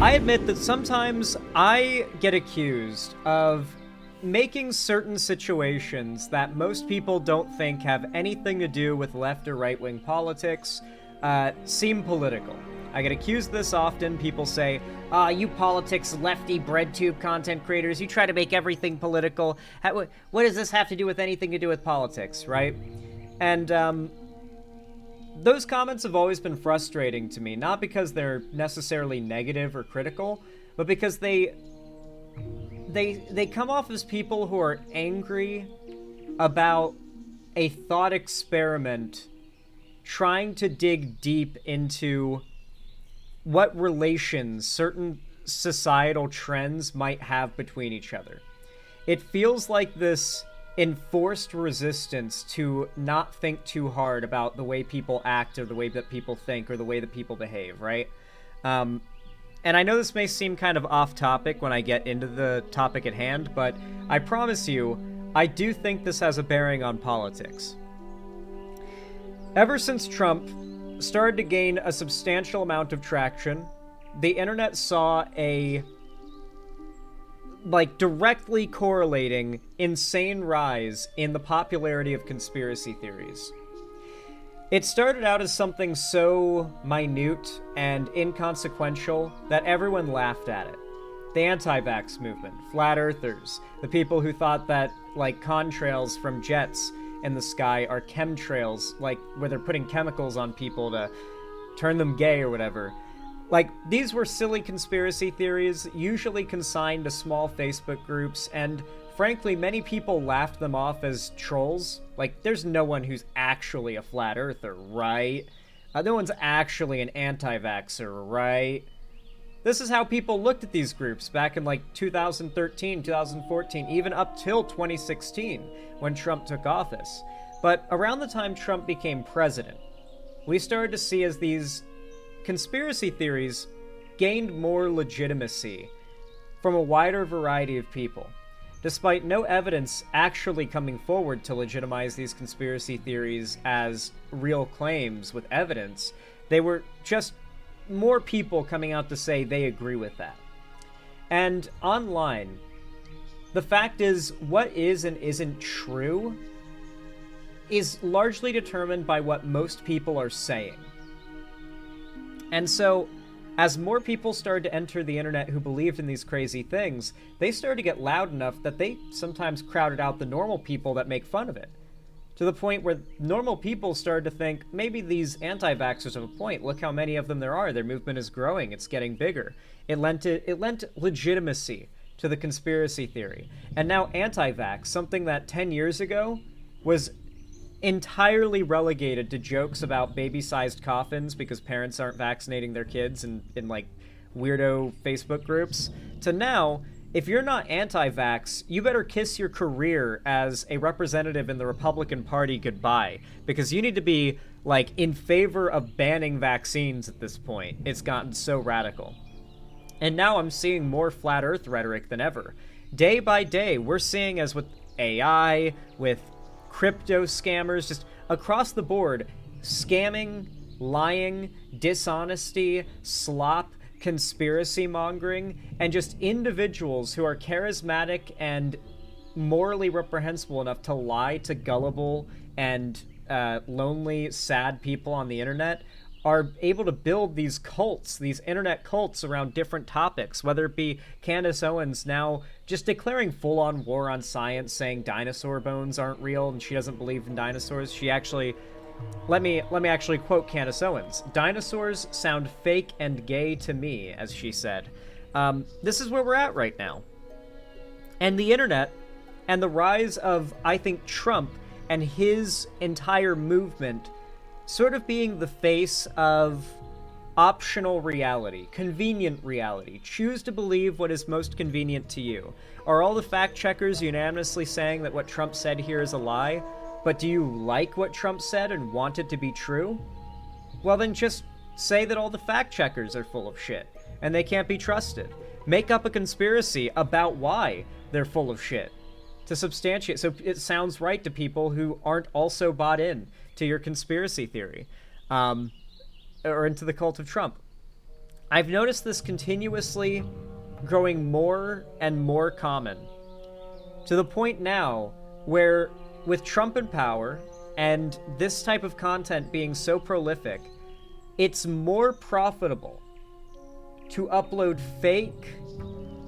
I admit that sometimes I get accused of making certain situations that most people don't think have anything to do with left or right-wing politics seem political. I get accused of this often. People say, you politics lefty breadtube content creators, you try to make everything political. What does this have to do with anything to do with politics, right? And those comments have always been frustrating to me, not because they're necessarily negative or critical, but because they come off as people who are angry about a thought experiment trying to dig deep into what relations certain societal trends might have between each other. It feels like this enforced resistance to not think too hard about the way people act or the way that people think or the way that people behave, right? And I know this may seem kind of off topic when I get into the topic at hand, but I promise you, I do think this has a bearing on politics. Ever since Trump started to gain a substantial amount of traction, the internet saw a directly correlating insane rise in the popularity of conspiracy theories. It started out as something so minute and inconsequential that everyone laughed at it. The anti-vax movement, flat earthers, the people who thought that, contrails from jets in the sky are chemtrails, where they're putting chemicals on people to turn them gay or whatever. These were silly conspiracy theories, usually consigned to small Facebook groups, and frankly, many people laughed them off as trolls. There's no one who's actually a flat earther, right? No one's actually an anti-vaxxer, right? This is how people looked at these groups back in 2013, 2014, even up till 2016, when Trump took office. But around the time Trump became president, we started to see as these conspiracy theories gained more legitimacy from a wider variety of people. Despite no evidence actually coming forward to legitimize these conspiracy theories as real claims with evidence, they were just more people coming out to say they agree with that. And online, the fact is, what is and isn't true is largely determined by what most people are saying. And so, as more people started to enter the internet who believed in these crazy things, they started to get loud enough that they sometimes crowded out the normal people that make fun of it. To the point where normal people started to think, maybe these anti-vaxxers have a point. Look how many of them there are. Their movement is growing. It's getting bigger. It lent legitimacy to the conspiracy theory. And now anti-vax, something that 10 years ago was entirely relegated to jokes about baby-sized coffins because parents aren't vaccinating their kids in weirdo Facebook groups, to now, if you're not anti-vax, you better kiss your career as a representative in the Republican Party goodbye, because you need to be, in favor of banning vaccines at this point. It's gotten so radical. And now I'm seeing more flat earth rhetoric than ever. Day by day, we're seeing, as with AI, with crypto scammers, just across the board, scamming, lying, dishonesty, slop, conspiracy mongering, and just individuals who are charismatic and morally reprehensible enough to lie to gullible and lonely, sad people on the internet are able to build these cults, these internet cults around different topics, whether it be Candace Owens now just declaring full-on war on science, saying dinosaur bones aren't real and she doesn't believe in dinosaurs. She actually, let me actually quote Candace Owens. "Dinosaurs sound fake and gay to me," as she said. This is where we're at right now. And the internet and the rise of, I think, Trump and his entire movement sort of being the face of optional reality, convenient reality. Choose to believe what is most convenient to you. Are all the fact checkers unanimously saying that what Trump said here is a lie? But do you like what Trump said and want it to be true? Well, then just say that all the fact checkers are full of shit and they can't be trusted. Make up a conspiracy about why they're full of shit to substantiate, so it sounds right to people who aren't also bought in to your conspiracy theory, or into the cult of Trump. I've noticed this continuously growing more and more common, to the point now where, with Trump in power and this type of content being so prolific, it's more profitable to upload fake,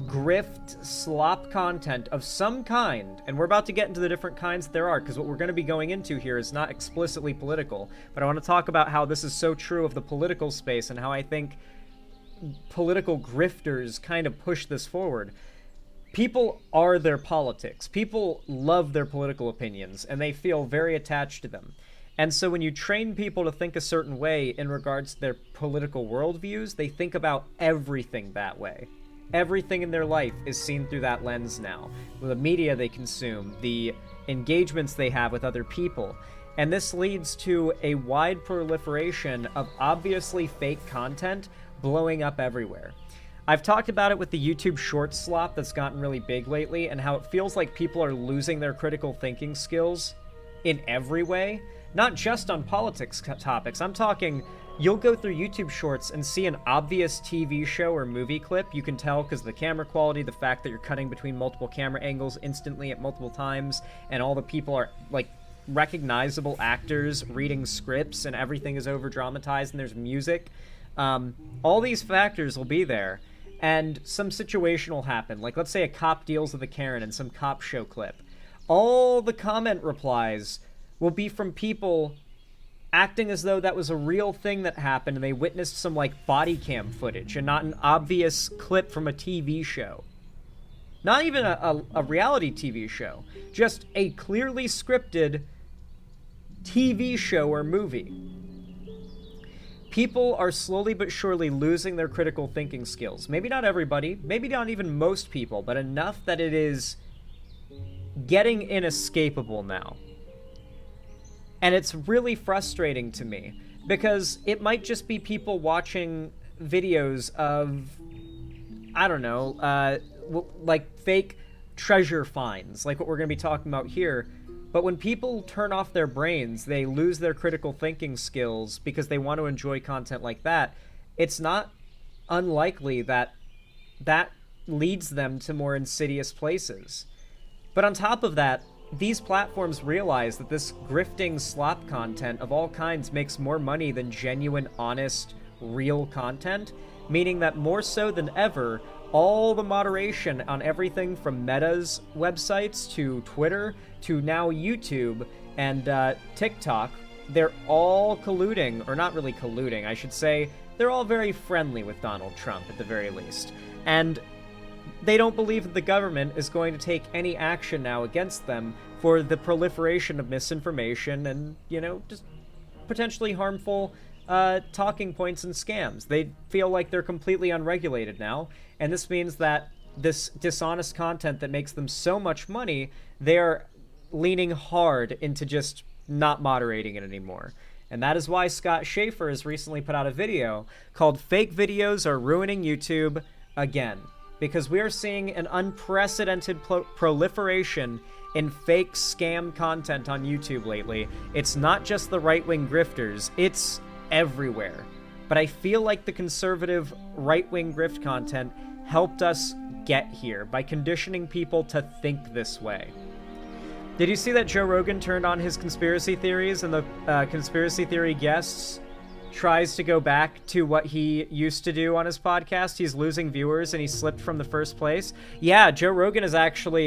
grift, slop content of some kind, and we're about to get into the different kinds that there are, because what we're going to be going into here is not explicitly political, but I want to talk about how this is so true of the political space and how I think political grifters kind of push this forward. People are their politics. People love their political opinions, and they feel very attached to them. And so when you train people to think a certain way in regards to their political worldviews, they think about everything that way. Everything in their life is seen through that lens now. The media they consume, the engagements they have with other people. And this leads to a wide proliferation of obviously fake content blowing up everywhere. I've talked about it with the YouTube short slop that's gotten really big lately, and how it feels like people are losing their critical thinking skills in every way. Not just on politics topics. I'm talking, you'll go through YouTube shorts and see an obvious TV show or movie clip. You can tell because of the camera quality, the fact that you're cutting between multiple camera angles instantly at multiple times, and all the people are like recognizable actors reading scripts, and everything is over dramatized, and there's music. All these factors will be there, and some situation will happen. Like, let's say a cop deals with a Karen in some cop show clip. All the comment replies will be from people acting as though that was a real thing that happened, and they witnessed some, like, body cam footage, and not an obvious clip from a TV show. Not even a reality TV show. Just a clearly scripted TV show or movie. People are slowly but surely losing their critical thinking skills. Maybe not everybody, maybe not even most people, but enough that it is getting inescapable now. And it's really frustrating to me, because it might just be people watching videos of, I don't know, like fake treasure finds, like what we're going to be talking about here. But when people turn off their brains, they lose their critical thinking skills because they want to enjoy content like that. It's not unlikely that that leads them to more insidious places. But on top of that, these platforms realize that this grifting slop content of all kinds makes more money than genuine, honest, real content, meaning that more so than ever, all the moderation on everything from Meta's websites to Twitter to now YouTube and TikTok, they're all colluding, or not really colluding, I should say, they're all very friendly with Donald Trump at the very least. And they don't believe that the government is going to take any action now against them for the proliferation of misinformation and, you know, just potentially harmful talking points and scams. They feel like they're completely unregulated now, and this means that this dishonest content that makes them so much money, they're leaning hard into just not moderating it anymore. And that is why Scott Schaefer has recently put out a video called "Fake Videos Are Ruining YouTube Again," because we are seeing an unprecedented proliferation in fake scam content on YouTube lately. It's not just the right-wing grifters, it's everywhere. But I feel like the conservative right-wing grift content helped us get here by conditioning people to think this way. Did you see that Joe Rogan turned on his conspiracy theories, and the conspiracy theory guests tries to go back to what he used to do on his podcast? He's losing viewers and he slipped from the first place. Yeah, Joe Rogan is actually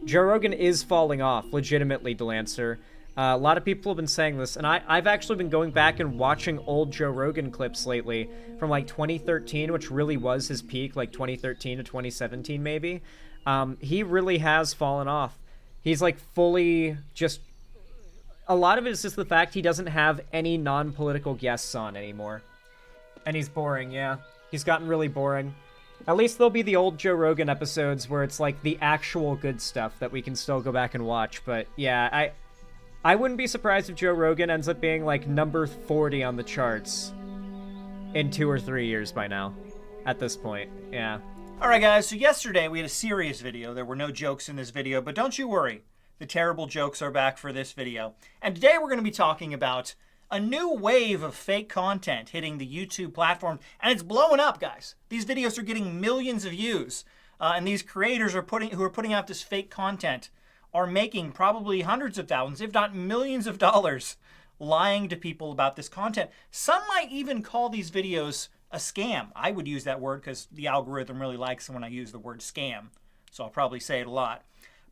Joe Rogan is falling off, legitimately, Delancer. A lot of people have been saying this, and I've actually been going back and watching old Joe Rogan clips lately from, like, 2013, which really was his peak, like 2013 to 2017 maybe. He really has fallen off. He's, like, fully just... A lot of it is just the fact he doesn't have any non-political guests on anymore. And he's boring, yeah. He's gotten really boring. At least there'll be the old Joe Rogan episodes where it's, like, the actual good stuff that we can still go back and watch. But, yeah, I wouldn't be surprised if Joe Rogan ends up being, like, number 40 on the charts in 2 or 3 years by now. At this point, yeah. Alright guys, so yesterday we had a serious video. There were no jokes in this video, but don't you worry. The terrible jokes are back for this video. And today we're going to be talking about a new wave of fake content hitting the YouTube platform, and it's blowing up, guys. These videos are getting millions of views, and these creators who are putting out this fake content are making probably hundreds of thousands, if not millions of dollars, lying to people about this content. Some might even call these videos a scam. I would use that word because the algorithm really likes when I use the word scam, so I'll probably say it a lot.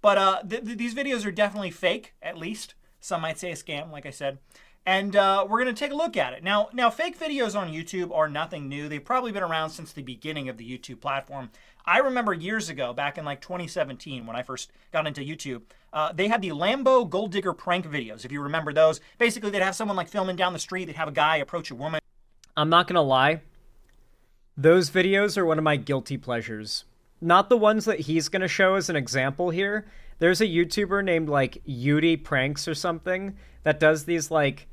But these videos are definitely fake, at least. Some might say a scam, like I said. And we're going to take a look at it. Now, fake videos on YouTube are nothing new. They've probably been around since the beginning of the YouTube platform. I remember years ago, back in like 2017, when I first got into YouTube, they had the Lambo gold digger prank videos, if you remember those. Basically, they'd have someone like filming down the street. They'd have a guy approach a woman. I'm not going to lie. Those videos are one of my guilty pleasures. Not the ones that he's going to show as an example here. There's a YouTuber named like Yudi Pranks or something that does these like...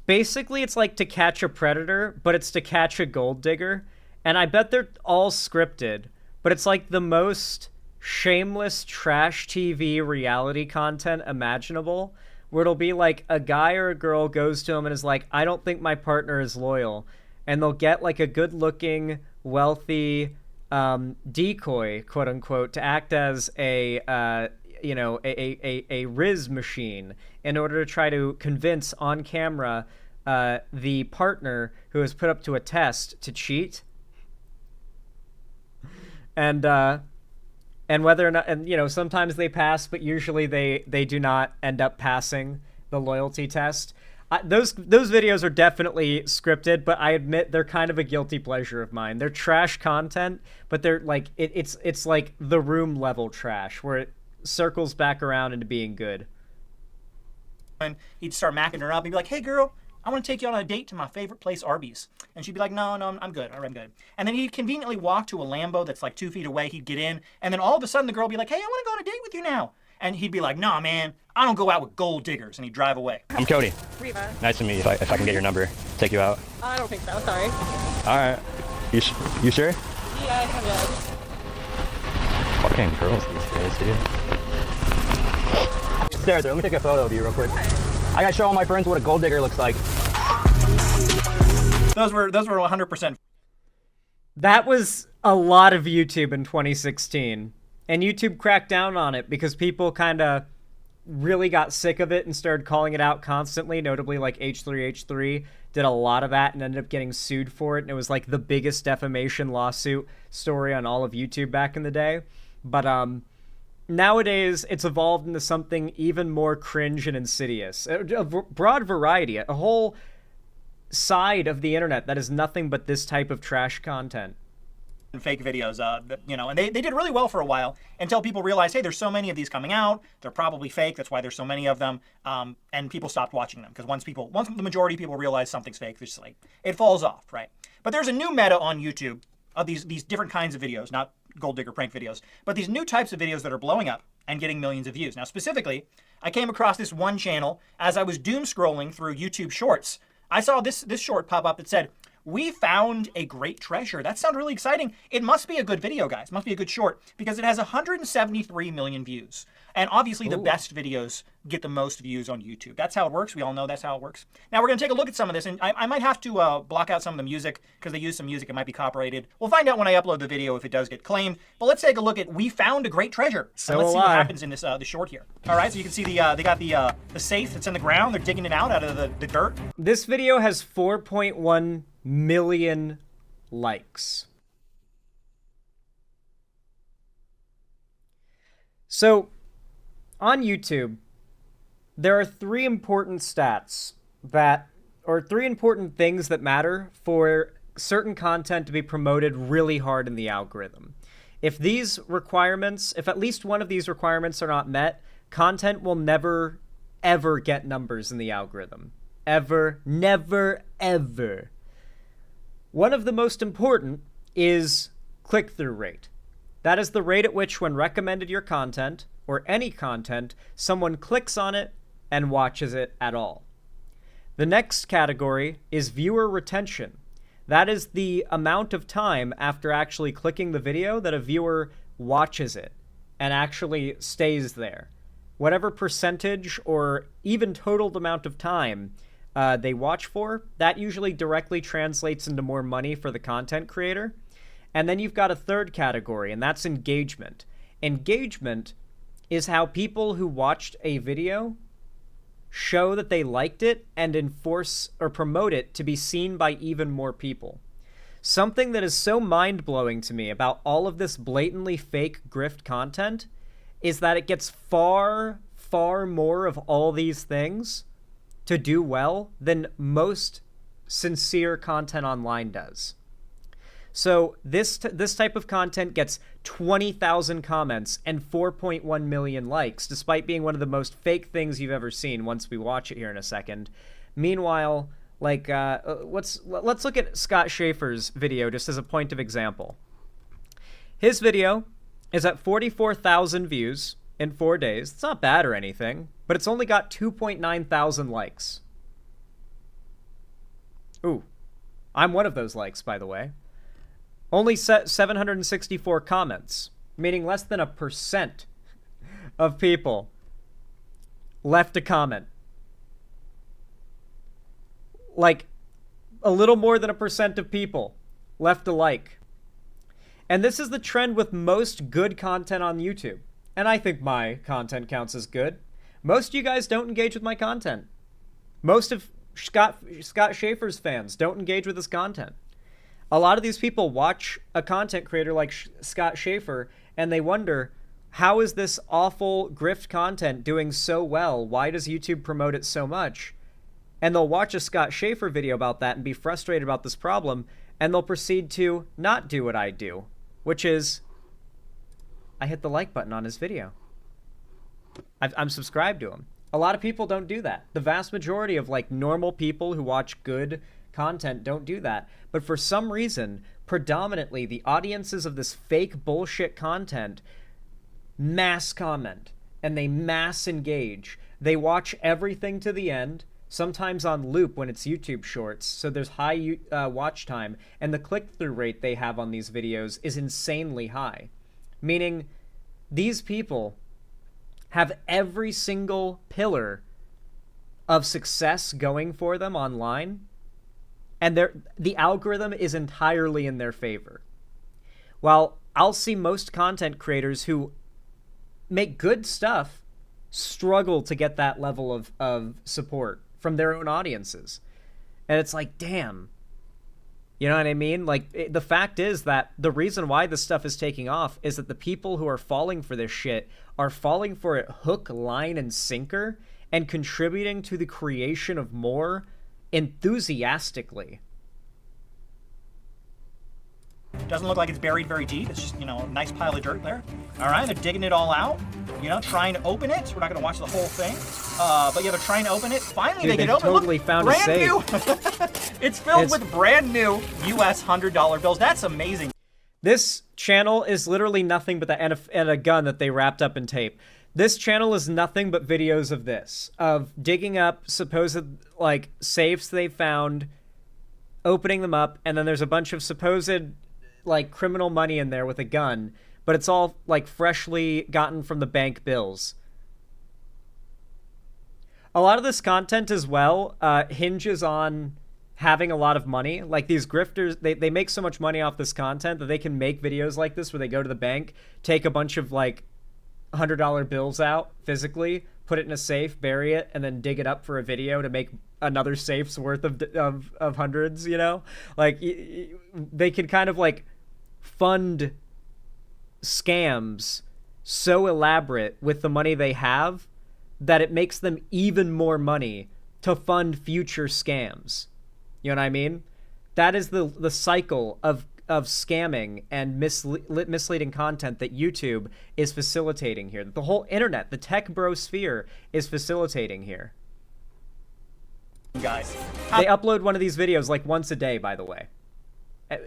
Basically, it's like To Catch a Predator, but it's To Catch a Gold Digger. And I bet they're all scripted, but it's like the most shameless trash TV reality content imaginable, where it'll be like a guy or a girl goes to him and is like, I don't think my partner is loyal. And they'll get like a good-looking, wealthy decoy, quote unquote, to act as a Riz machine in order to try to convince on camera the partner who is put up to a test to cheat. And whether or not, and sometimes they pass, but usually they do not end up passing the loyalty test. Those videos are definitely scripted, but I admit they're kind of a guilty pleasure of mine. They're trash content, but they're like it's like The Room level trash, where it circles back around into being good. And he'd start macking her up. He'd be like, "Hey, girl, I want to take you on a date to my favorite place, Arby's." And she'd be like, no, I'm good. I'm good. And then he'd conveniently walk to a Lambo that's like 2 feet away. He'd get in, and then all of a sudden the girl would be like, "Hey, I want to go on a date with you now." And he'd be like, "Nah, man, I don't go out with gold diggers." And he'd drive away. I'm Cody. Reba. Nice to meet you. If I can get your number, take you out. I don't think so, sorry. All right. You sure? Yeah, I'm good. Fucking girls these days, dude. There, let me take a photo of you real quick. I gotta show all my friends what a gold digger looks like. Those were 100%. That was a lot of YouTube in 2016. And YouTube cracked down on it because people kind of really got sick of it and started calling it out constantly. Notably, like H3H3 did a lot of that and ended up getting sued for it. And it was like the biggest defamation lawsuit story on all of YouTube back in the day. But nowadays, it's evolved into something even more cringe and insidious. A broad variety, a whole side of the internet that is nothing but this type of trash content. Fake videos, and they did really well for a while until people realized, hey, there's so many of these coming out. They're probably fake. That's why there's so many of them. And people stopped watching them because once the majority of people realize something's fake, it's just like it falls off, right? But there's a new meta on YouTube of these different kinds of videos, not gold digger prank videos, but these new types of videos that are blowing up and getting millions of views. Now, specifically, I came across this one channel as I was doom scrolling through YouTube Shorts. I saw this short pop up that said, "We found a great treasure." That sounded really exciting. It must be a good video, guys. It must be a good short because it has 173 million views. And obviously the best videos get the most views on YouTube. That's how it works. We all know that's how it works. Now we're going to take a look at some of this, and I might have to block out some of the music because they use some music. It might be copyrighted. We'll find out when I upload the video if it does get claimed. But let's take a look at "We Found a Great Treasure." So and let's see what happens in this the short here. All right, so you can see they got the safe that's in the ground. They're digging it out of the dirt. This video has 4.1 million likes. So, on YouTube, there are three important stats or three important things that matter for certain content to be promoted really hard in the algorithm. If at least one of these requirements are not met, content will never, ever get numbers in the algorithm. Ever, never, ever. One of the most important is click-through rate. That is the rate at which, when recommended your content, or any content, someone clicks on it and watches it at all. The next category is viewer retention. That is the amount of time after actually clicking the video that a viewer watches it and actually stays there. Whatever percentage or even total amount of time they watch for, that usually directly translates into more money for the content creator. And then you've got a third category, and that's engagement. Engagement is how people who watched a video show that they liked it and enforce or promote it to be seen by even more people. Something that is so mind-blowing to me about all of this blatantly fake grift content is that it gets far, far more of all these things to do well than most sincere content online does. So this type of content gets 20,000 comments and 4.1 million likes, despite being one of the most fake things you've ever seen once we watch it here in a second. Meanwhile, like, let's look at Scott Schaefer's video just as a point of example. His video is at 44,000 views in 4 days. It's not bad or anything, but it's only got 2.9 thousand likes. Ooh, I'm one of those likes, by the way. Only 764 comments, meaning less than 1% of people left a comment. Like, a little more than 1% of people left a like. And this is the trend with most good content on YouTube. And I think my content counts as good. Most of you guys don't engage with my content. Most of Scott Schaefer's fans don't engage with his content. A lot of these people watch a content creator like Scott Schaefer, and they wonder, how is this awful grift content doing so well? Why does YouTube promote it so much? And they'll watch a Scott Schaefer video about that and be frustrated about this problem, and they'll proceed to not do what I do, which is, I hit the like button on his video. I'm subscribed to him. A lot of people don't do that. The vast majority of like normal people who watch good content don't do that. But for some reason, predominantly the audiences of this fake bullshit content mass comment and they mass engage. They watch everything to the end, sometimes on loop when it's YouTube shorts, so there's high watch time, and the click-through rate they have on these videos is insanely high. Meaning, these people have every single pillar of success going for them online, and the algorithm is entirely in their favor. While I'll see most content creators who make good stuff struggle to get that level of support from their own audiences. And it's like, damn. You know what I mean? Like, the fact is that the reason why this stuff is taking off is that the people who are falling for this shit are falling for it hook, line, and sinker and contributing to the creation of more enthusiastically. Doesn't look like it's buried very deep. It's just, you know, a nice pile of dirt there. All right, they're digging it all out, you know, trying to open it. We're not going to watch the whole thing. But yeah, they're trying to open it. Finally, Dude, they get open. Totally Look, found brand a safe. new. It's filled with brand new US $100 bills. That's amazing. This channel is literally nothing but that, and a gun that they wrapped up in tape. This channel is nothing but videos of this, of digging up supposed, like, safes they found, opening them up, and then there's a bunch of supposed, like, criminal money in there with a gun, but it's all, like, freshly gotten from the bank bills. A lot of this content as well hinges on having a lot of money. Like, these grifters, they make so much money off this content that they can make videos like this where they go to the bank, take a bunch of, like, $100 bills out physically, put it in a safe, bury it, and then dig it up for a video to make another safe's worth of hundreds, you know? Like, they can kind of, like, fund scams so elaborate with the money they have that it makes them even more money to fund future scams. You know what I mean? That is the cycle of scamming and misleading content that YouTube is facilitating here. That the whole internet, the tech bro sphere, is facilitating here. Guys, they upload one of these videos like once a day, by the way.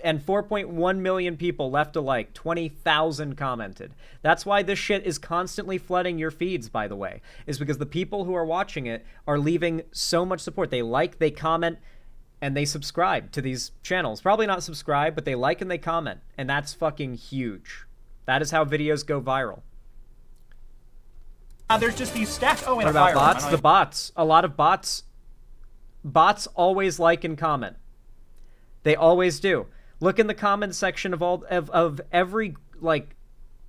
And 4.1 million people left a like, 20,000 commented. That's why this shit is constantly flooding your feeds, by the way, is because the people who are watching it are leaving so much support. They like, they comment, and they subscribe to these channels. Probably not subscribe, but they like and they comment. And that's fucking huge. That is how videos go viral. There's just these stacks. Oh, and what a about firearm. bots? The bots. A lot of bots bots always like and comment. They always do. Look in the comment section of every like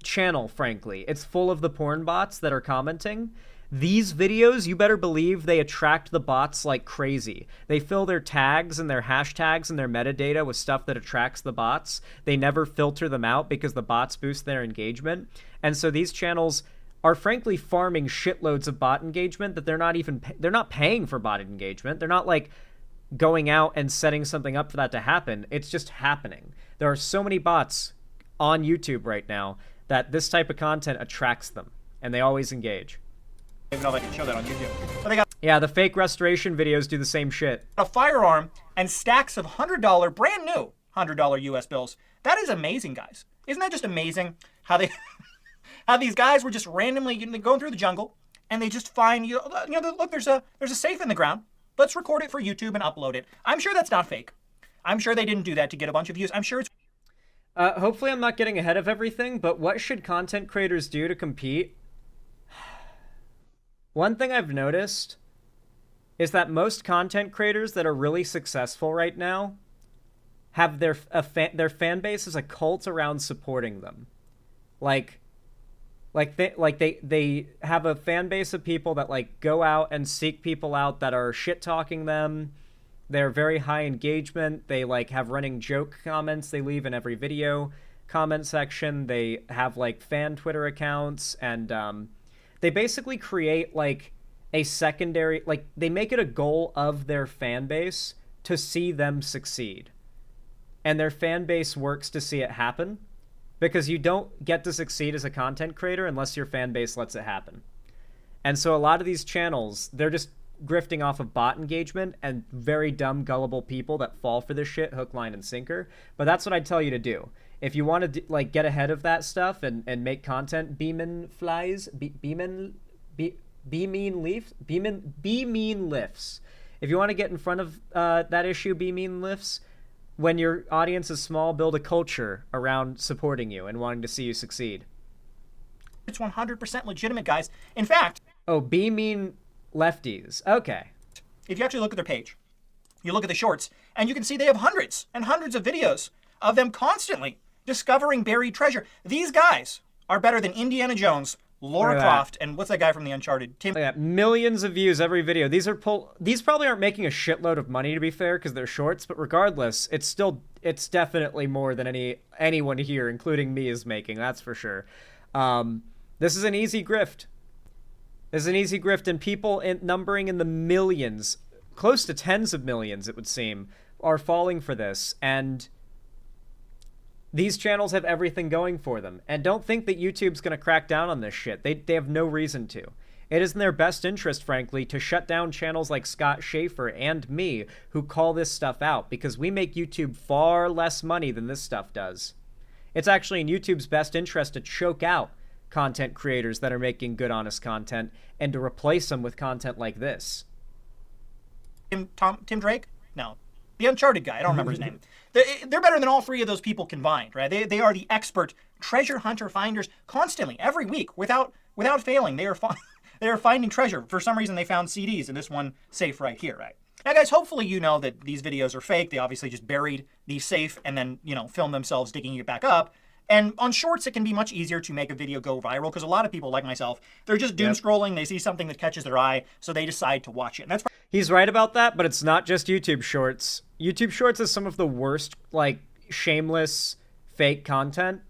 channel, frankly. It's full of the porn bots that are commenting. These videos, you better believe they attract the bots like crazy. They fill their tags and their hashtags and their metadata with stuff that attracts the bots. They never filter them out because the bots boost their engagement. And so these channels are frankly farming shitloads of bot engagement that they're not paying for bot engagement. They're not like going out and setting something up for that to happen. It's just happening. There are so many bots on YouTube right now that this type of content attracts them, and they always engage. I don't even know if I can show that on YouTube. But they got Yeah, the fake restoration videos do the same shit. a firearm and stacks of $100, brand new $100 US bills. That is amazing, guys. Isn't that just amazing how they, how these guys were just randomly going through the jungle and they just find, look, there's a safe in the ground. Let's record it for YouTube and upload it. I'm sure that's not fake. I'm sure they didn't do that to get a bunch of views. I'm sure it's... Hopefully I'm not getting ahead of everything, but what should content creators do to compete? One thing I've noticed is that most content creators that are really successful right now have their fan base is a cult around supporting them. They have a fan base of people that like go out and seek people out that are shit talking them. They're very high engagement. They like have running joke comments they leave in every video comment section. They have like fan Twitter accounts, and they basically create like a secondary, like they make it a goal of their fan base to see them succeed. And their fan base works to see it happen, because you don't get to succeed as a content creator unless your fan base lets it happen. And so a lot of these channels, they're just grifting off of bot engagement and very dumb, gullible people that fall for this shit hook, line, and sinker. But that's what I'd tell you to do. If you want to like get ahead of that stuff and make content, be mean lifts. If you want to get in front of that issue, be mean lifts. When your audience is small, build a culture around supporting you and wanting to see you succeed. It's 100% legitimate, guys. In fact... Oh, be mean lefties. Okay. If you actually look at their page, you look at the shorts, and you can see they have hundreds and hundreds of videos of them constantly discovering buried treasure. These guys are better than Indiana Jones, Lara Croft, and what's that guy from the Uncharted? Tim. Yeah, millions of views every video. These probably aren't making a shitload of money, to be fair, because they're shorts, but regardless, it's definitely more than anyone here, including me, is making, that's for sure. This is an easy grift. And people numbering in the millions, close to tens of millions, it would seem, are falling for this. And these channels have everything going for them. And don't think that YouTube's going to crack down on this shit. They have no reason to. It is in their best interest, frankly, to shut down channels like Scott Schaefer and me who call this stuff out, because we make YouTube far less money than this stuff does. It's actually in YouTube's best interest to choke out content creators that are making good, honest content and to replace them with content like this. Tim Drake? No. The Uncharted guy. I don't remember his name. They're better than all three of those people combined, right? They are the expert treasure hunter finders constantly, every week, without failing. They are finding treasure. For some reason, they found CDs in this one safe right here, right? Now, guys, hopefully you know that these videos are fake. They obviously just buried the safe and then, filmed themselves digging it back up. And on shorts, it can be much easier to make a video go viral because a lot of people, like myself, they're just doom scrolling. They see something that catches their eye, so they decide to watch it. And that's He's right about that, but it's not just YouTube Shorts. YouTube Shorts is some of the worst, like, shameless fake content,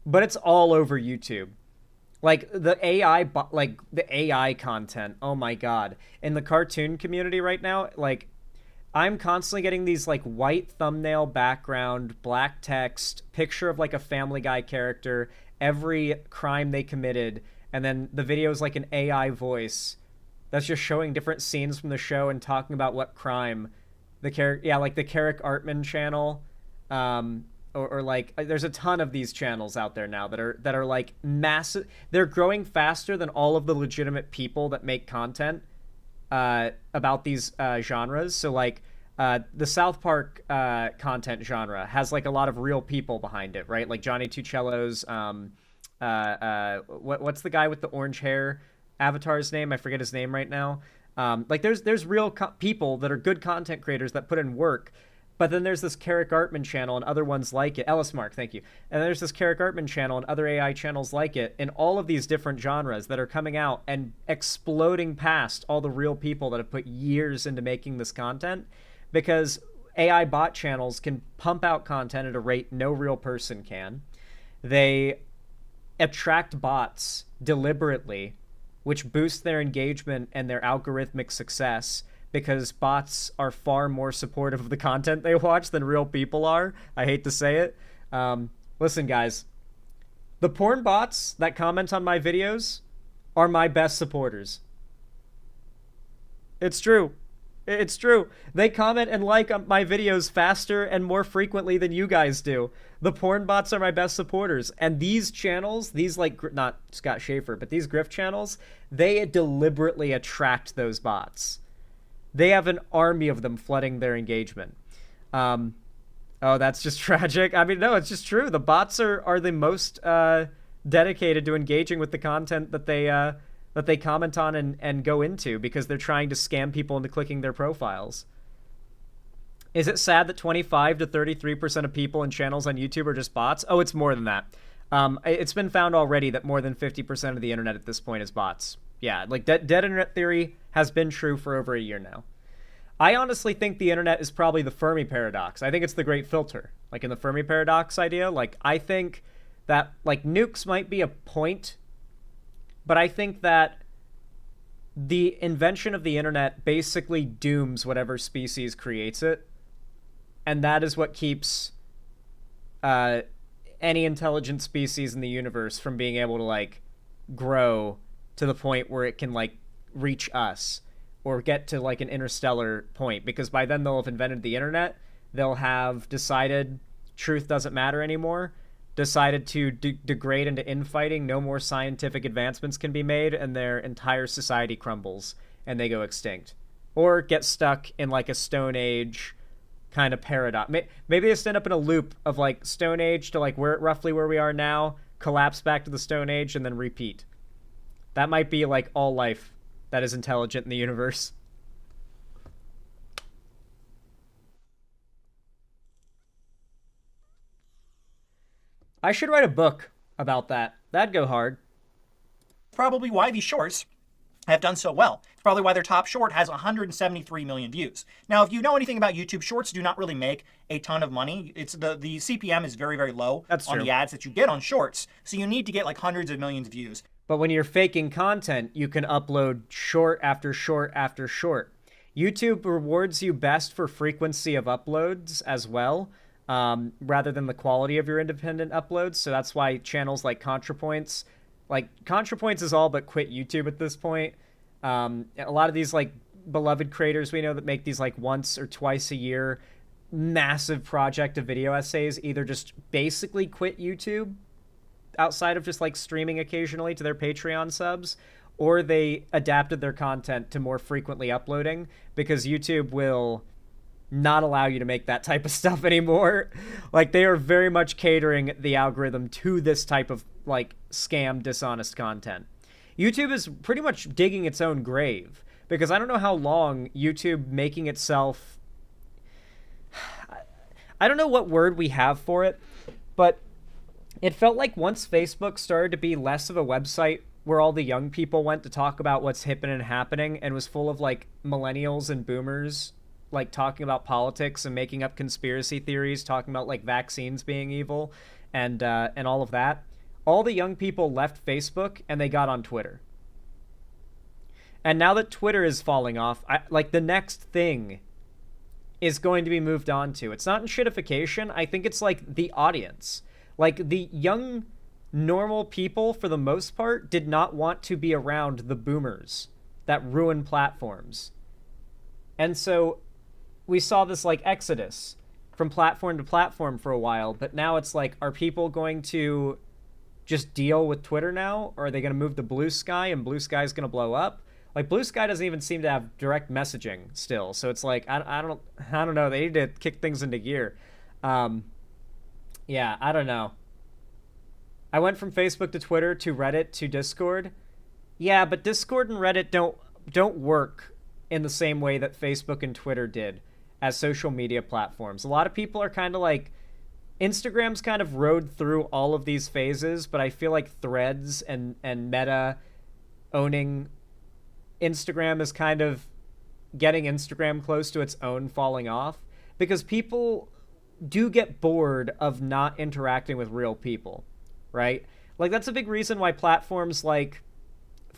but it's all over YouTube. Like, the AI content, oh my god. In the cartoon community right now, like, I'm constantly getting these, like, white thumbnail background, black text, picture of, like, a Family Guy character, every crime they committed, and then the video is, like, an AI voice that's just showing different scenes from the show and talking about what crime the character... Yeah, like, the Carrick Artman channel, or like, there's a ton of these channels out there now that are, like, massive... They're growing faster than all of the legitimate people that make content about these genres. So like the South Park content genre has like a lot of real people behind it, right? Like Johnny Tuccello's what's the guy with the orange hair avatar's name? I forget his name right now. Like there's real people that are good content creators that put in work. But then there's this Carrick Artman channel and other ones like it. Ellis Mark, thank you. And there's this Carrick Artman channel and other AI channels like it in all of these different genres that are coming out and exploding past all the real people that have put years into making this content, because AI bot channels can pump out content at a rate no real person can. They attract bots deliberately, which boosts their engagement and their algorithmic success, because bots are far more supportive of the content they watch than real people are. I hate to say it. Listen, guys, the porn bots that comment on my videos are my best supporters. It's true. It's true. They comment and like my videos faster and more frequently than you guys do. The porn bots are my best supporters. And these channels, these like, not Scott Schaefer, but these grift channels, they deliberately attract those bots. They have an army of them flooding their engagement. Oh, that's just tragic. I mean, no, it's just true. The bots are the most dedicated to engaging with the content that they comment on and go into, because they're trying to scam people into clicking their profiles. Is it sad that 25 to 33% of people and channels on YouTube are just bots? Oh, it's more than that. It's been found already that more than 50% of the internet at this point is bots. Yeah, like dead internet theory has been true for over a year now. I honestly think the internet is probably the Fermi paradox. I think it's the great filter. Like in the Fermi paradox idea, like I think that like nukes might be a point, but I think that the invention of the internet basically dooms whatever species creates it. And that is what keeps any intelligent species in the universe from being able to like grow to the point where it can like reach us or get to like an interstellar point, because by then they'll have invented the internet. They'll have decided truth doesn't matter anymore, decided to degrade into infighting. No more scientific advancements can be made, and their entire society crumbles and they go extinct, or get stuck in like a Stone Age kind of paradox. Maybe they just end up in a loop of like Stone Age to like roughly where we are now, collapse back to the Stone Age, and then repeat. That might be like all life that is intelligent in the universe. I should write a book about that. That'd go hard. Probably why these shorts have done so well. It's probably why their top short has 173 million views. Now, if you know anything about YouTube, shorts do not really make a ton of money. It's the CPM is very, very low on the ads that you get on shorts. So you need to get like hundreds of millions of views. But when you're faking content, you can upload short after short after short. YouTube rewards you best for frequency of uploads as well, rather than the quality of your independent uploads. So that's why channels like ContraPoints, is all but quit YouTube at this point. A lot of these like beloved creators we know that make these like once or twice a year massive project of video essays either just basically quit YouTube outside of just like streaming occasionally to their Patreon subs, or they adapted their content to more frequently uploading, because YouTube will not allow you to make that type of stuff anymore. Like they are very much catering the algorithm to this type of like scam, dishonest content. YouTube is pretty much digging its own grave, because I don't know how long YouTube making itself, I don't know what word we have for it, but it felt like once Facebook started to be less of a website where all the young people went to talk about what's hip and happening, and was full of like millennials and boomers like talking about politics and making up conspiracy theories, talking about like vaccines being evil and all of that, all the young people left Facebook and they got on Twitter. And now that Twitter is falling off, like the next thing is going to be moved on to. It's not in shitification. I think it's like the audience. Like the young, normal people, for the most part, did not want to be around the boomers that ruin platforms. And so we saw this like exodus from platform to platform for a while, but now it's like, are people going to just deal with Twitter now? Or are they going to move to Blue Sky and Blue Sky is going to blow up? Like Blue Sky doesn't even seem to have direct messaging still. So it's like, I don't know. They need to kick things into gear. Yeah, I don't know. I went from Facebook to Twitter to Reddit to Discord. Yeah, but Discord and Reddit don't work in the same way that Facebook and Twitter did as social media platforms. A lot of people are kind of like, Instagram's kind of rode through all of these phases, but I feel like Threads and Meta owning Instagram is kind of getting Instagram close to its own falling off, because people do get bored of not interacting with real people, right? Like, that's a big reason why platforms like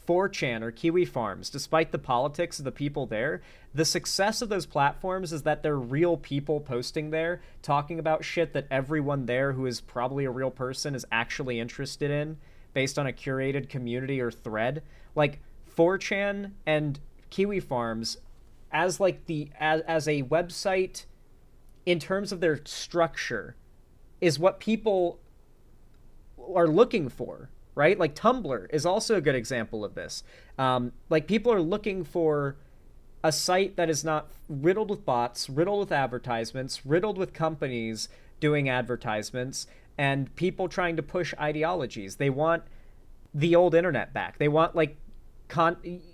4chan or Kiwi Farms, despite the politics of the people there, the success of those platforms is that they're real people posting there, talking about shit that everyone there who is probably a real person is actually interested in, based on a curated community or thread. Like, 4chan and Kiwi Farms, as like as a website, in terms of their structure, is what people are looking for, right? Like, Tumblr is also a good example of this. Like, people are looking for a site that is not riddled with bots, riddled with advertisements, riddled with companies doing advertisements, and people trying to push ideologies. They want the old internet back. They want, like,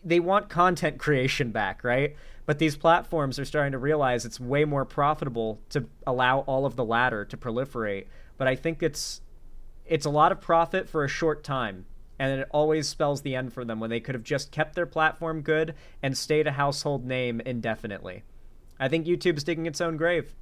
they want content creation back, right? But these platforms are starting to realize it's way more profitable to allow all of the latter to proliferate. But I think it's a lot of profit for a short time, and it always spells the end for them when they could have just kept their platform good and stayed a household name indefinitely. I think YouTube's digging its own grave.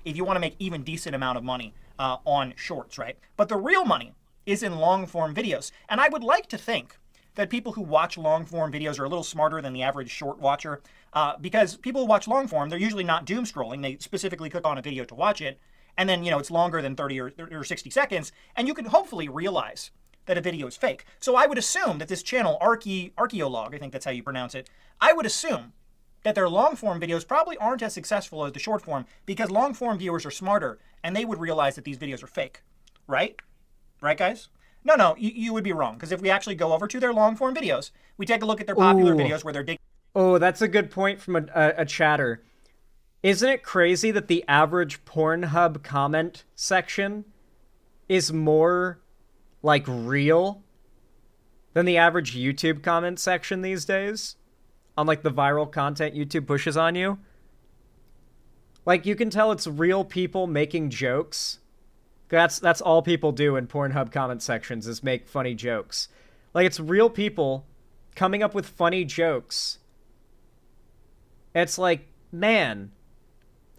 If you want to make even decent amount of money on shorts, right? But the real money is in long-form videos. And I would like to think that people who watch long-form videos are a little smarter than the average short watcher, because people who watch long-form, they're usually not doom scrolling. They specifically click on a video to watch it, and then, you know, it's longer than 30 or 60 seconds, and you can hopefully realize that a video is fake. So I would assume that this channel, Archeolog, I think that's how you pronounce it, I would assume that their long-form videos probably aren't as successful as the short-form, because long-form viewers are smarter, and they would realize that these videos are fake, right? Right, guys? No, you would be wrong, because if we actually go over to their long-form videos, we take a look at their popular videos where they're digging. Oh, that's a good point from a chatter. Isn't it crazy that the average Pornhub comment section is more, like, real than the average YouTube comment section these days? On, like, the viral content YouTube pushes on you? Like, you can tell it's real people making jokes. That's all people do in Pornhub comment sections, is make funny jokes. Like, it's real people coming up with funny jokes. It's like, man,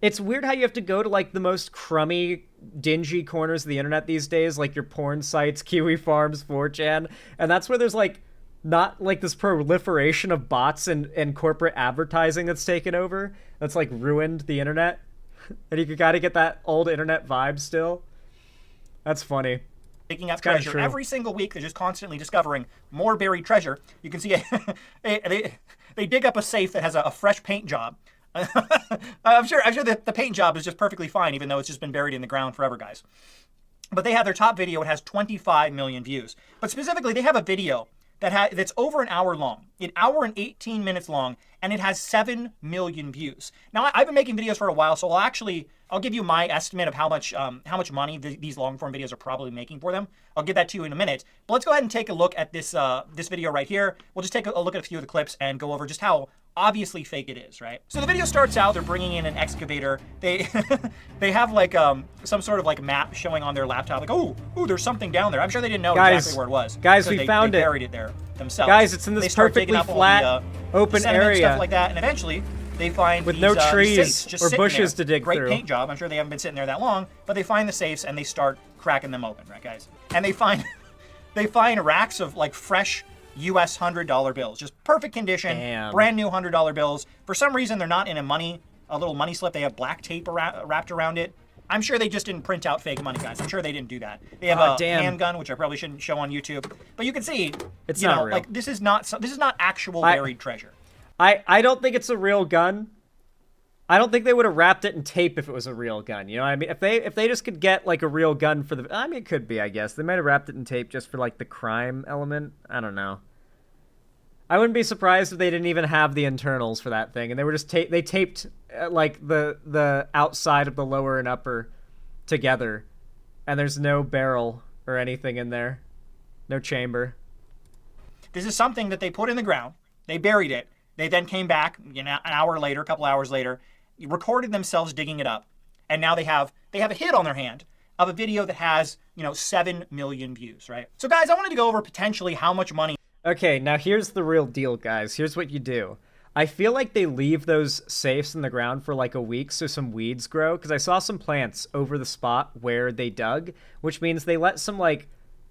it's weird how you have to go to, like, the most crummy, dingy corners of the internet these days, like your porn sites, Kiwi Farms, 4chan, and that's where there's, like, not, like, this proliferation of bots and corporate advertising that's taken over, that's, like, ruined the internet. And you gotta get that old internet vibe still. That's funny. Digging up treasure every single week. They're just constantly discovering more buried treasure. You can see they dig up a safe that has a fresh paint job. I'm sure that the paint job is just perfectly fine, even though it's just been buried in the ground forever, guys. But they have their top video. It has 25 million views. But specifically, they have a video that's over an hour long, an hour and 18 minutes long, and it has 7 million views. Now, I've been making videos for a while, so I'll give you my estimate of how much money these long form videos are probably making for them. I'll give that to you in a minute. But let's go ahead and take a look at this video right here. We'll just take a look at a few of the clips and go over just how obviously fake it is, right? So the video starts out, they're bringing in an excavator. They have like some sort of like map showing on their laptop, like, oh, there's something down there. I'm sure they didn't know exactly where it was. Guys, we found it. They buried it there themselves. Guys, it's in this perfectly flat, open area, stuff like that, and eventually they find with these, no trees just or bushes to dig through. Great paint job. I'm sure they haven't been sitting there that long, but they find the safes and they start cracking them open, right, guys? And they find racks of like fresh US $100 bills, just perfect condition. Damn. Brand new $100 bills. For some reason, they're not in a little money slip. They have black tape wrapped around it. I'm sure they just didn't print out fake money, guys. I'm sure they didn't do that. They have a handgun, which I probably shouldn't show on YouTube, but you can see, it's not real. Like this is not actual buried treasure. I don't think it's a real gun. I don't think they would have wrapped it in tape if it was a real gun. You know what I mean? If they just could get like a real gun for I mean, it could be, I guess. They might have wrapped it in tape just for like the crime element. I don't know. I wouldn't be surprised if they didn't even have the internals for that thing, and they were just they taped like the outside of the lower and upper together, and there's no barrel or anything in there, no chamber. This is something that they put in the ground. They buried it, They then came back, you know, an hour later, a couple hours later, recorded themselves digging it up, and now they have a hit on their hand of a video that has, you know, 7 million views, right? So guys, I wanted to go over potentially how much money. Okay, now here's the real deal, guys. Here's what you do. I feel like they leave those safes in the ground for like a week so some weeds grow, because I saw some plants over the spot where they dug, which means they let some like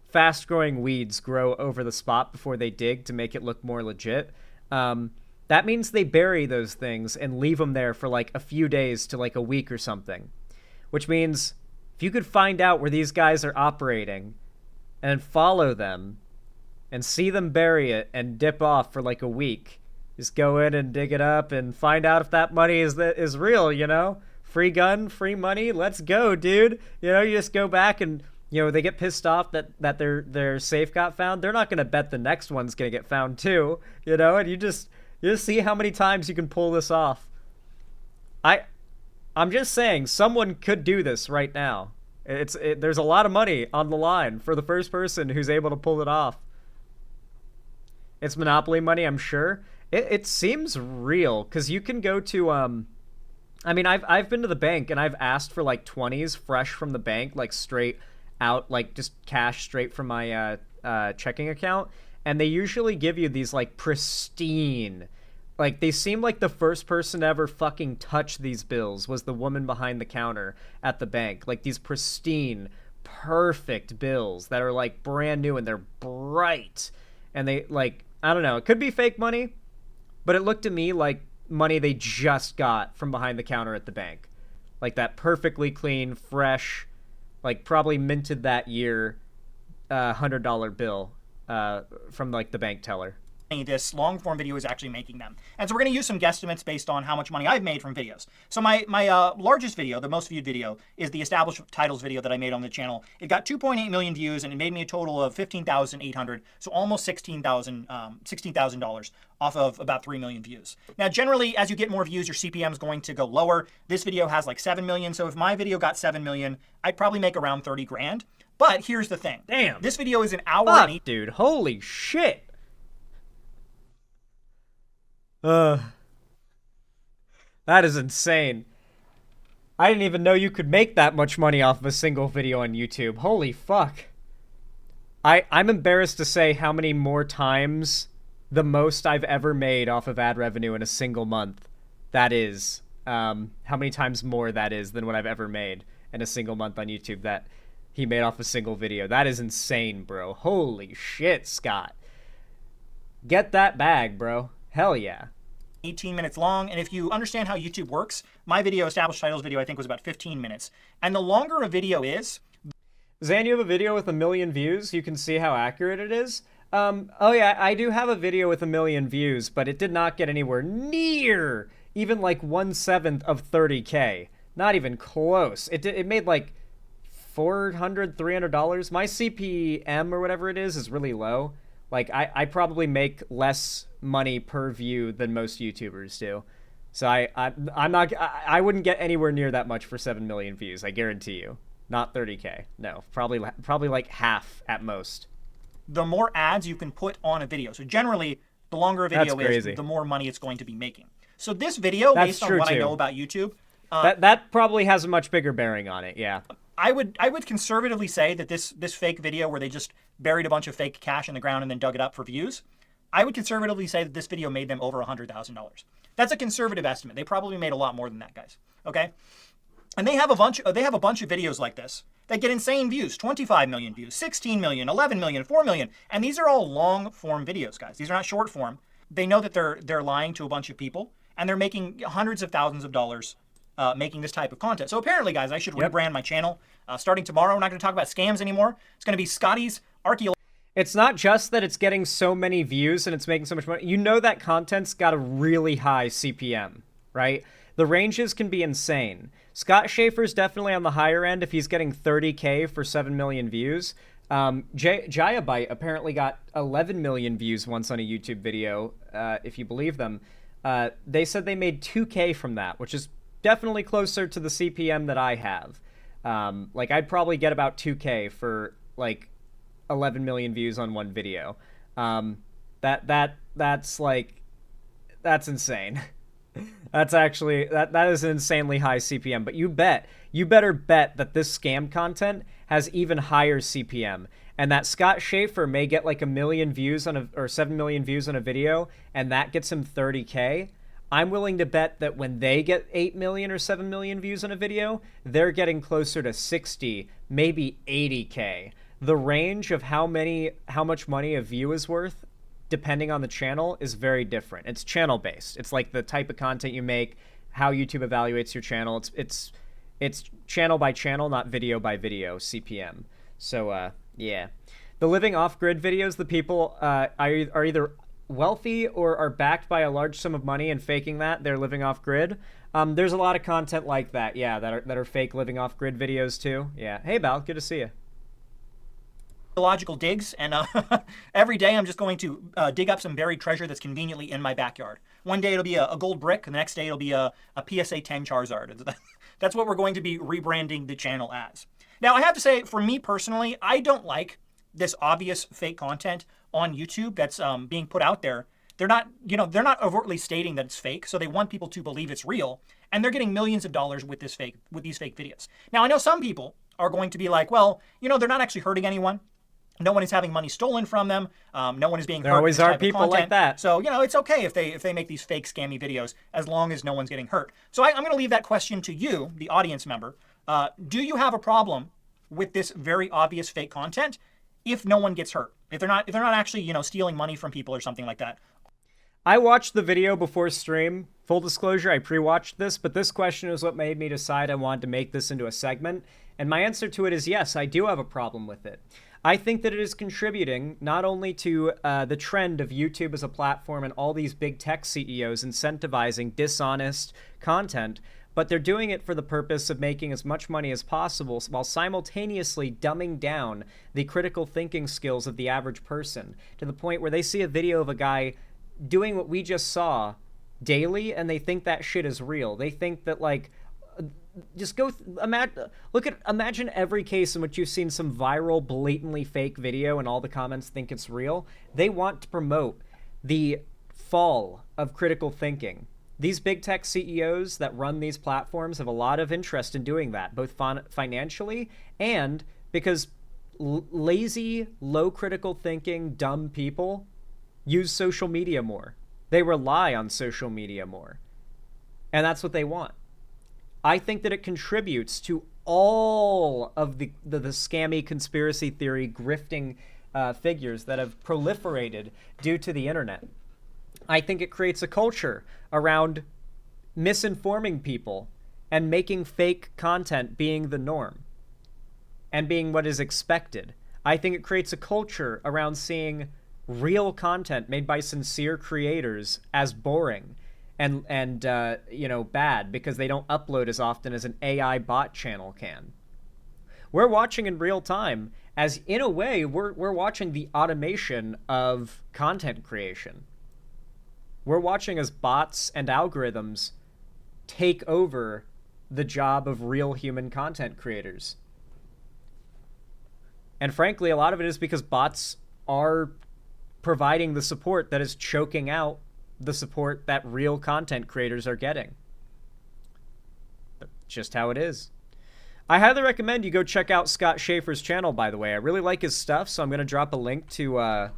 fast-growing weeds grow over the spot before they dig to make it look more legit. That means they bury those things and leave them there for like a few days to like a week or something, which means if you could find out where these guys are operating and follow them and see them bury it and dip off for like a week, just go in and dig it up and find out if that money is real, you know? Free gun, free money, let's go, dude. You know, you just go back and, you know, they get pissed off that their safe got found. They're not going to bet the next one's going to get found too, you know? And you just see how many times you can pull this off. I'm just saying, someone could do this right now. There's a lot of money on the line for the first person who's able to pull it off. It's Monopoly money, I'm sure. It seems real, because you can go to, I mean, I've been to the bank, and I've asked for, like, 20s fresh from the bank, like, straight out, like, just cash straight from my checking account, and they usually give you these, like, pristine, like, they seem like the first person to ever fucking touch these bills was the woman behind the counter at the bank. Like, these pristine, perfect bills that are, like, brand new, and they're bright, and they, like, I don't know, it could be fake money, but it looked to me like money they just got from behind the counter at the bank. Like that perfectly clean, fresh, like probably minted that year, $100 bill from like the bank teller. This long form video is actually making them. And so we're going to use some guesstimates based on how much money I've made from videos. So my largest video, the most viewed video, is the established titles video that I made on the channel. It got 2.8 million views, and it made me a total of $15,800, so almost $16,000 off of about 3 million views. Now, generally, as you get more views, your CPM is going to go lower. This video has like 7 million, so if my video got 7 million, I'd probably make around 30 grand. But here's the thing. Damn. This video is an hour Fuck, and 8. dude, holy shit. That is insane. I didn't even know you could make that much money off of a single video on YouTube. Holy fuck. I'm embarrassed to say how many more times the most I've ever made off of ad revenue in a single month that is. How many times more that is than what I've ever made in a single month on YouTube that he made off a single video. That is insane, bro. Holy shit, Scott. Get that bag, bro. Hell yeah. 18 minutes long, and if you understand how YouTube works, my video, established titles video, I think was about 15 minutes. And the longer a video is... Zan, you have a video with 1 million views? You can see how accurate it is? Oh yeah, I do have a video with 1 million views, but it did not get anywhere near even like 1/7 of 30K. Not even close. It made like $400, $300. My CPM or whatever it is really low. Like, I probably make less money per view than most YouTubers do. So I wouldn't get anywhere near that much for 7 million views, I guarantee you. Not 30K. No, probably like half at most. The more ads you can put on a video. So generally, the longer a video is, the more money it's going to be making. So this video, based on what I know about YouTube... that probably has a much bigger bearing on it, yeah. I would conservatively say that this fake video where they just buried a bunch of fake cash in the ground and then dug it up for views, I would conservatively say that this video made them over $100,000. That's a conservative estimate. They probably made a lot more than that, guys. Okay? And they have a bunch of videos like this that get insane views. 25 million views, 16 million, 11 million, 4 million. And these are all long form videos, guys. These are not short form. They know that they're lying to a bunch of people, and they're making hundreds of thousands of dollars making this type of content. So apparently, guys, I should rebrand my channel. Starting tomorrow, we're not going to talk about scams anymore. It's going to be Scotty's Archaeology. It's not just that it's getting so many views and it's making so much money. You know that content's got a really high CPM, right? The ranges can be insane. Scott Schaefer's definitely on the higher end if he's getting 30K for 7 million views. Jayabyte apparently got 11 million views once on a YouTube video, if you believe them. They said they made 2K from that, which is definitely closer to the CPM that I have. Like, I'd probably get about 2K for, like, 11 million views on one video. That's, like, That's insane. That's actually that is an insanely high CPM. But you better bet that this scam content has even higher CPM, and that Scott Schaefer may get like 1 million views or 7 million views on a video, and that gets him 30K. I'm willing to bet that when they get 8 million or 7 million views on a video, they're getting closer to 60, maybe 80K. The range of how much money a view is worth, depending on the channel, is very different. It's channel based. It's like the type of content you make, how YouTube evaluates your channel. It's channel by channel, not video by video CPM. So yeah, the living off grid videos, the people are either wealthy or are backed by a large sum of money and faking that they're living off grid. There's a lot of content like that, yeah, that are fake living off grid videos too. Yeah. Hey Bal, good to see you. Logical digs, and every day I'm just going to dig up some buried treasure that's conveniently in my backyard. One day it'll be a gold brick, and the next day it'll be a PSA 10 Charizard. That's what we're going to be rebranding the channel as. Now, I have to say, for me personally, I don't like this obvious fake content on YouTube that's being put out there. They're not overtly stating that it's fake, so they want people to believe it's real, and they're getting millions of dollars with these fake videos. Now, I know some people are going to be like, well, they're not actually hurting anyone. No one is having money stolen from them. No one is being hurt. There always are people like that. So, it's okay if they make these fake scammy videos as long as no one's getting hurt. So I'm going to leave that question to you, the audience member. Do you have a problem with this very obvious fake content if no one gets hurt? If they're not actually, stealing money from people or something like that? I watched the video before stream. Full disclosure, I pre-watched this, but this question is what made me decide I wanted to make this into a segment. And my answer to it is yes, I do have a problem with it. I think that it is contributing not only to the trend of YouTube as a platform and all these big tech CEOs incentivizing dishonest content, but they're doing it for the purpose of making as much money as possible while simultaneously dumbing down the critical thinking skills of the average person to the point where they see a video of a guy doing what we just saw daily and they think that shit is real. They think that, like, just imagine every case in which you've seen some viral, blatantly fake video and all the comments think it's real. They want to promote the fall of critical thinking. These big tech CEOs that run these platforms have a lot of interest in doing that, both financially and because lazy, low critical thinking, dumb people use social media more. They rely on social media more. And that's what they want. I think that it contributes to all of the scammy conspiracy theory grifting figures that have proliferated due to the internet. I think it creates a culture around misinforming people and making fake content being the norm and being what is expected. I think it creates a culture around seeing real content made by sincere creators as boring and bad because they don't upload as often as an AI bot channel can. We're watching in real time as, in a way, we're watching the automation of content creation. We're watching as bots and algorithms take over the job of real human content creators. And frankly, a lot of it is because bots are providing the support that is choking out the support that real content creators are getting. That's just how it is. I highly recommend you go check out Scott Schaefer's channel, by the way. I really like his stuff, so I'm going to drop a link to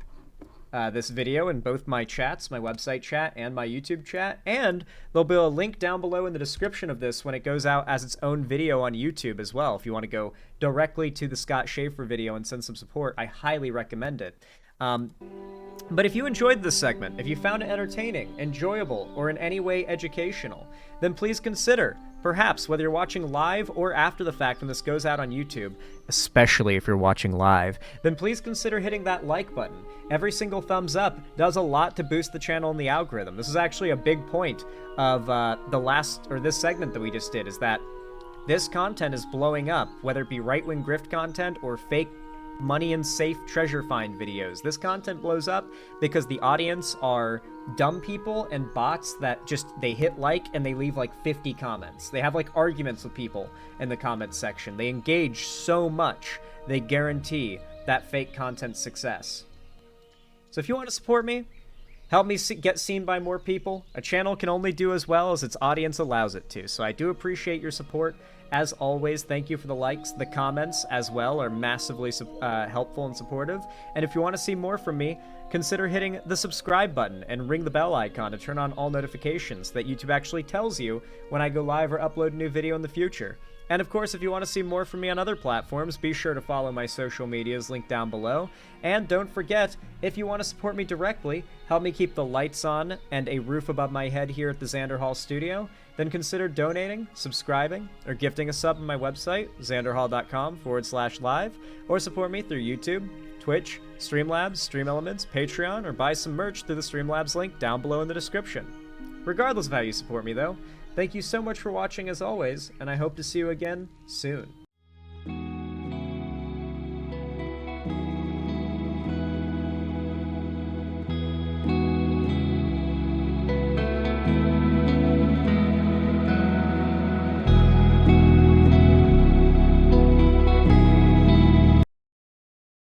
this video in both my chats, my website chat and my YouTube chat, and there'll be a link down below in the description of this when it goes out as its own video on YouTube as well. If you want to go directly to the Scott Schaefer video and send some support, I highly recommend it. But if you enjoyed this segment, if you found it entertaining, enjoyable, or in any way educational, then please consider, perhaps whether you're watching live or after the fact when this goes out on YouTube, especially if you're watching live, then please consider hitting that like button. Every single thumbs up does a lot to boost the channel and the algorithm. This is actually a big point of this segment that we just did, is that this content is blowing up, whether it be right-wing grift content or fake money and safe treasure find videos. This content blows up because the audience are dumb people and bots that just, they hit like and they leave like 50 comments. They have like arguments with people in the comments section. They engage so much, they guarantee that fake content success. So if you want to support me, Help me get seen by more people. A channel can only do as well as its audience allows it to, so I do appreciate your support. As always, thank you for the likes. The comments as well are massively helpful and supportive. And if you want to see more from me, consider hitting the subscribe button and ring the bell icon to turn on all notifications that YouTube actually tells you when I go live or upload a new video in the future. And of course, if you want to see more from me on other platforms, be sure to follow my social medias linked down below. And don't forget, if you want to support me directly, help me keep the lights on and a roof above my head here at the Xander Hall studio, then consider donating, subscribing, or gifting a sub on my website, xanderhall.com/live, or support me through YouTube, Twitch, Streamlabs, Stream Elements, Patreon, or buy some merch through the Streamlabs link down below in the description. Regardless of how you support me, though, thank you so much for watching as always, and I hope to see you again soon.